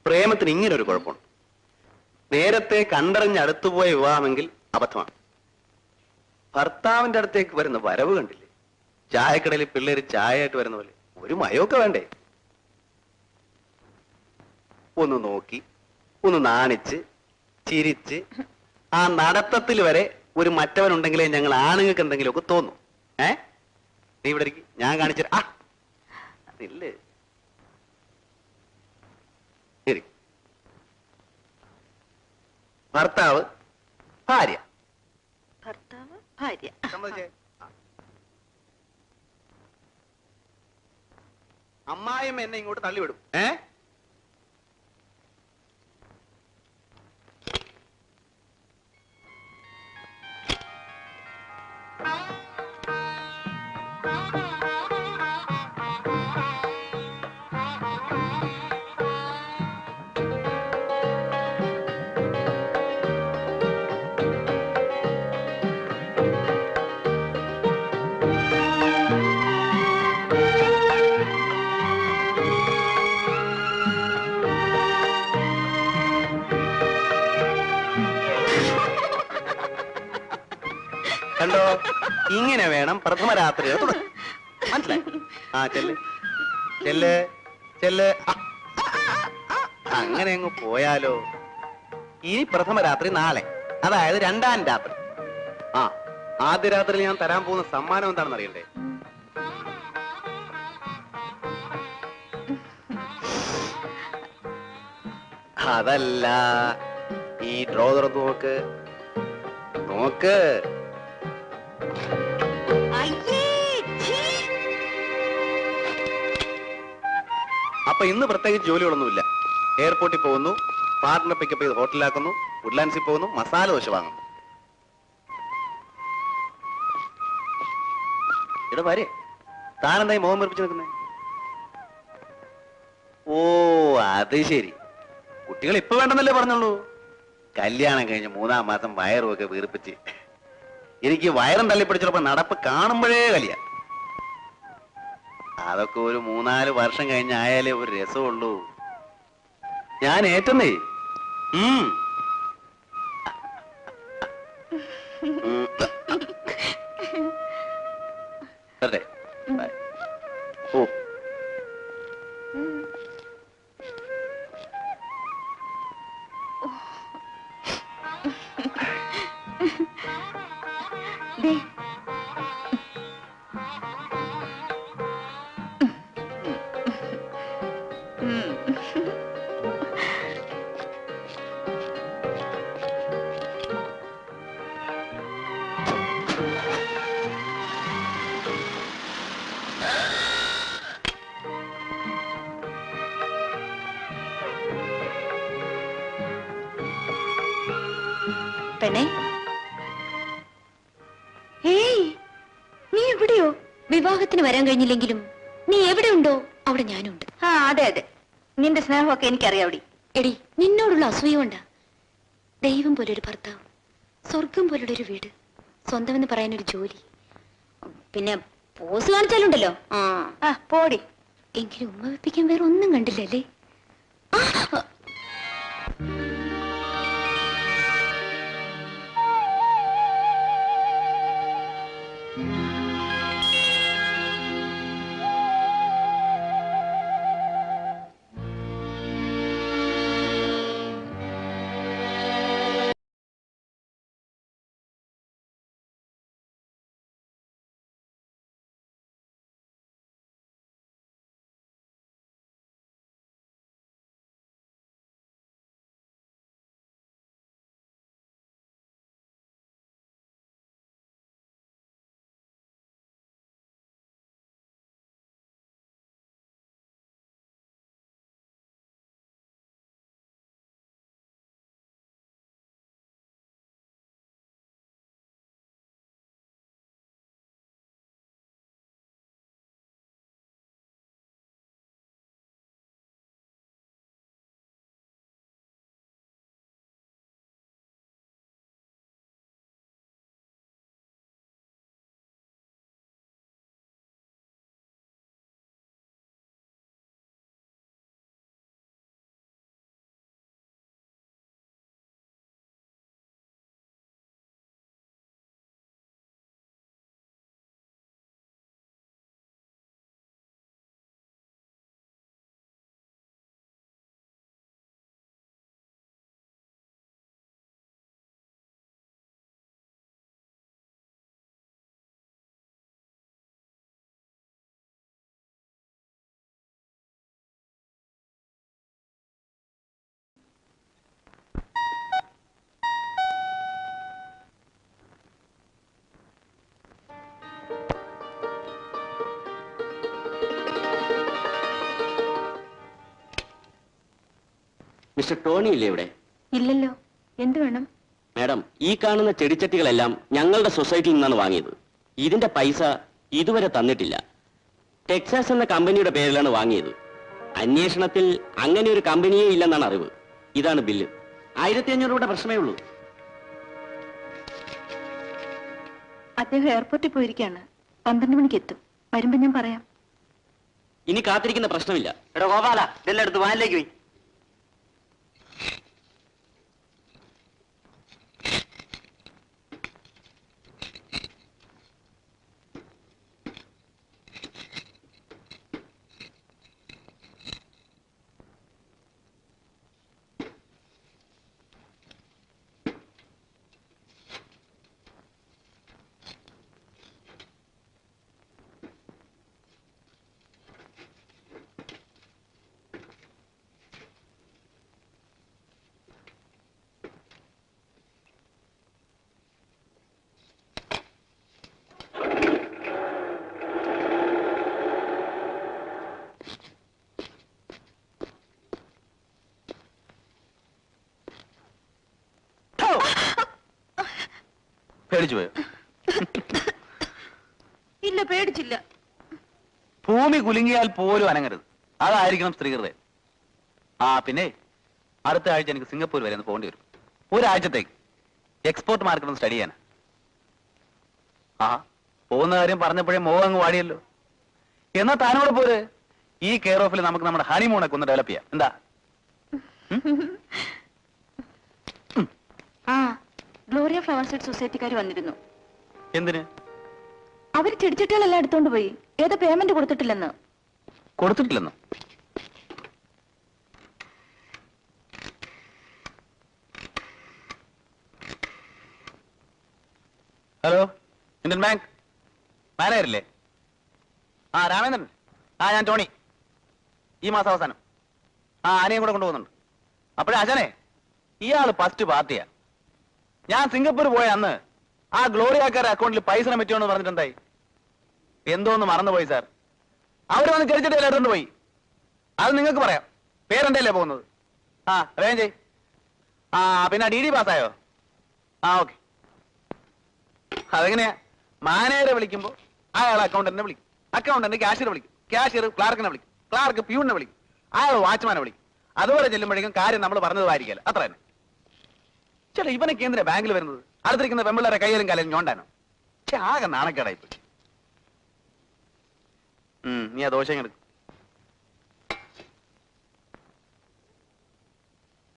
പ്രേമത്തിന് ഇങ്ങനെ ഒരു കുഴപ്പമുണ്ട്. നേരത്തെ കണ്ടറിഞ്ഞ് അടുത്തുപോയ വിവാഹമെങ്കിൽ അബദ്ധമാണ്. ഭർത്താവിന്റെ അടുത്തേക്ക് വരുന്ന വരവ് കണ്ടില്ലേ? ചായക്കടയിൽ പിള്ളേര് ചായയായിട്ട് വരുന്ന പോലെ. ഒരു മയമൊക്കെ വേണ്ടേ? ഒന്ന് നോക്കി, ഒന്ന് നാണിച്ച്, ചിരിച്ച്, ആ നടത്തത്തിൽ വരെ ഒരു മറ്റവനുണ്ടെങ്കിലേ ഞങ്ങൾ ആണുങ്ങൾക്ക് എന്തെങ്കിലുമൊക്കെ തോന്നും. നീ ഇവിടെ ഇരിക്കും, ഞാൻ കാണിച്ചു. ഇല്ലേ ശരി. ഭർത്താവ് ഭാര്യ, ഭർത്താവ് ഭാര്യ. അമ്മായിയും എന്നെ ഇങ്ങോട്ട് തള്ളിവിടും. കണ്ടോ, ഇങ്ങനെ വേണം പ്രഥമ രാത്രി. മനസ്സിലായി? ചെല്ല് ചെല്ല് ചെല്ല്. അങ്ങനെ അങ്ങ് പോയാലോ? ഇനി പ്രഥമ രാത്രി നാളെ, അതായത് രണ്ടാം രാത്രി. ആദ്യ രാത്രിയിൽ ഞാൻ തരാൻ പോകുന്ന സമ്മാനം എന്താണെന്ന് അറിയണ്ടേ? അതല്ല, ഈ ഡ്രോ തുറന്ന് നോക്ക് നോക്ക്. അപ്പൊ ഇന്ന് പ്രത്യേകിച്ച് ജോലികളൊന്നുമില്ല. എയർപോർട്ടിൽ പോകുന്നു, പാർട്ട്ണർ പിക്കപ്പ് ചെയ്ത് ഹോട്ടലിലാക്കുന്നു, വുഡ്ലാൻഡ്സിൽ പോകുന്നു, മസാല ദോശ വാങ്ങുന്നു. ഇവിടെ വരെ താനെന്തായി മോഹം വെറുപ്പിച്ച് നിൽക്കുന്നേ? ഓ അത് ശരി, കുട്ടികൾ ഇപ്പൊ വേണ്ടെന്നല്ലേ പറഞ്ഞുള്ളൂ. കല്യാണം കഴിഞ്ഞ് 3-ാം മാസം വയറും ഒക്കെ വീർപ്പിച്ച് എനിക്ക് വയറും തള്ളിപ്പിടിച്ചപ്പോ നടപ്പ് കാണുമ്പോഴേ കലിയ. അതൊക്കെ ഒരു 3-4 വർഷം കഴിഞ്ഞായാലേ ഒരു രസമുള്ളൂ. ഞാൻ ഏറ്റന്നേ. അതെ ഓ പെണ്ണേ, നീ എവിടെയോ? വിവാഹത്തിന് വരാൻ കഴിഞ്ഞില്ലെങ്കിലും നീ എവിടെയുണ്ടോ അവിടെ ഞാനുണ്ട്. അതെ അതെ, നിന്റെ സ്നേഹമൊക്കെ എനിക്കറിയാവടി. എടി, നിന്നോടുള്ള അസൂയ കൊണ്ടാ. ദൈവം പോലൊരു ഭർത്താവ്, സ്വർഗം പോലുള്ള ഒരു വീട്, സ്വന്തമെന്ന് പറയാനൊരു ജോലി, പിന്നെ പോസ് കാണിച്ചാലുണ്ടല്ലോ. പോടി. എങ്കിലും ഉമ്മ വെപ്പിക്കാൻ വേറെ ഒന്നും കണ്ടില്ലല്ലേ? മിസ്റ്റർ ടോണി ഇല്ലേ ഇവിടെ? ഇല്ലല്ലോ, എന്ത് വേണം? മാഡം, ഈ കാണുന്ന ചെടിച്ചട്ടികളെല്ലാം ഞങ്ങളുടെ സൊസൈറ്റിയിൽ നിന്നാണ് വാങ്ങിയത്. ഇതിന്റെ പൈസ ഇതുവരെ തന്നിട്ടില്ല. ടെക്സാസ് എന്ന കമ്പനിയുടെ പേരിലാണ് വാങ്ങിയത്. അന്വേഷണത്തിൽ അങ്ങനെ ഒരു കമ്പനിയേ ഇല്ലെന്നാണ് അറിവ്. ഇതാണ് ബില്ല്. 1500 രൂപയുടെ പ്രശ്നമേ ഉള്ളൂ. അദ്ദേഹം എയർപോർട്ടിൽ പോയിരിക്കാണ്. 12 മണിക്ക് എത്തും. വരുമ്പോ ഞാൻ പറയാം. ഇനി കാത്തിരിക്കുന്ന പ്രശ്നമില്ല. എടാ ഗോപാല, ഇതെല്ലാം എടുത്ത് വാനിലേക്ക് പോയി. പേടിച്ചു പോയോ? ഇല്ല, പേടിച്ചില്ല. ഭൂമി കുലുങ്ങിയാൽ പോലും അനങ്ങരുത്. അതായിരിക്കണം സ്ത്രീകളുടെ. പിന്നെ അടുത്ത ആഴ്ച എനിക്ക് സിംഗപ്പൂർ വരെ ഒന്ന് പോകേണ്ടി വരും. ഒരാഴ്ചത്തേക്ക് എക്സ്പോർട്ട് മാർക്കറ്റ് ഒന്ന് സ്റ്റഡി ചെയ്യാൻ. പോകുന്ന കാര്യം പറഞ്ഞപ്പോഴേ മോഹം അങ്ങ് വാടിയല്ലോ. എന്നാ താനോട് പോര്. ഈ കെയർ ഓഫിൽ നമുക്ക് നമ്മുടെ ഹണിമൂണൊക്കെ ഒന്ന് ഡെവലപ്പ് ചെയ്യാം. എന്താ? ഗ്ലോറിയ ഫ്ലവർ സീഡ് സൊസൈറ്റിക്കാർ വന്നിരുന്നു. എന്തിന്? അവര് ചെടിച്ചട്ടികളെല്ലാം എടുത്തോണ്ട് പോയി. ഏതോ പേയ്മെന്റ് കൊടുത്തിട്ടില്ലെന്ന്. കൊടുത്തിട്ടില്ലെന്നോ? ഹലോ, ഇന്ത്യൻ ബാങ്ക് മാനേജറില്ലേ? രാമേന്ദ്രൻ. ഞാൻ ടോണി. ഈ മാസം അവസാനം ആനയും കൂടെ കൊണ്ടുപോകുന്നുണ്ട്. അപ്പോഴേ ആശാനെ, ഇയാള് ഫസ്റ്റ് പാർട്ടിയാ. ഞാൻ സിംഗപ്പൂർ പോയ അന്ന് ആ ഗ്ലോറിയാക്കാരുടെ അക്കൗണ്ടിൽ പൈസ പറ്റുമെന്ന് പറഞ്ഞിട്ടുണ്ടായി. എന്തോന്ന് മറന്നുപോയി സാർ. അവർ വന്ന് ചെടിച്ചട്ടി എടുത്തോണ്ട് പോയി. അത് നിങ്ങൾക്ക് പറയാം. പേരെന്റെ അല്ലേ പോകുന്നത്? വേഗം ചെയ്. പിന്നെ DD പാസ്സായോ? ഓക്കെ. അതെങ്ങനെയാ? മാനേജറെ വിളിക്കുമ്പോ അയാൾ അക്കൗണ്ടന്റിനെ വിളിക്കും, അക്കൗണ്ടന്റ് ക്യാഷ്യറെ വിളിക്കും, ക്യാഷ്യർ ക്ലാർക്കിനെ വിളിക്കും, ക്ലാർക്ക് പ്യൂണിനെ വിളിക്കും, അയാൾ വാച്ച്മാനെ വിളിക്കും. അതുപോലെ ചെല്ലുമ്പോഴേക്കും കാര്യം നമ്മൾ പറഞ്ഞതായിരിക്കല്ല. അത്ര തന്നെ. ചേട്ടാ, ഇവനൊക്കെ എന്തിനാ ബാങ്കിൽ വരുന്നത്? അടുത്തിരിക്കുന്ന പെമ്പിള്ളേരെ കയ്യിലും കാലും ഞോണ്ടാനോ? ആകെ നാണക്കേടായി പോയി. നീ ആ ദോശ എടുക്കും.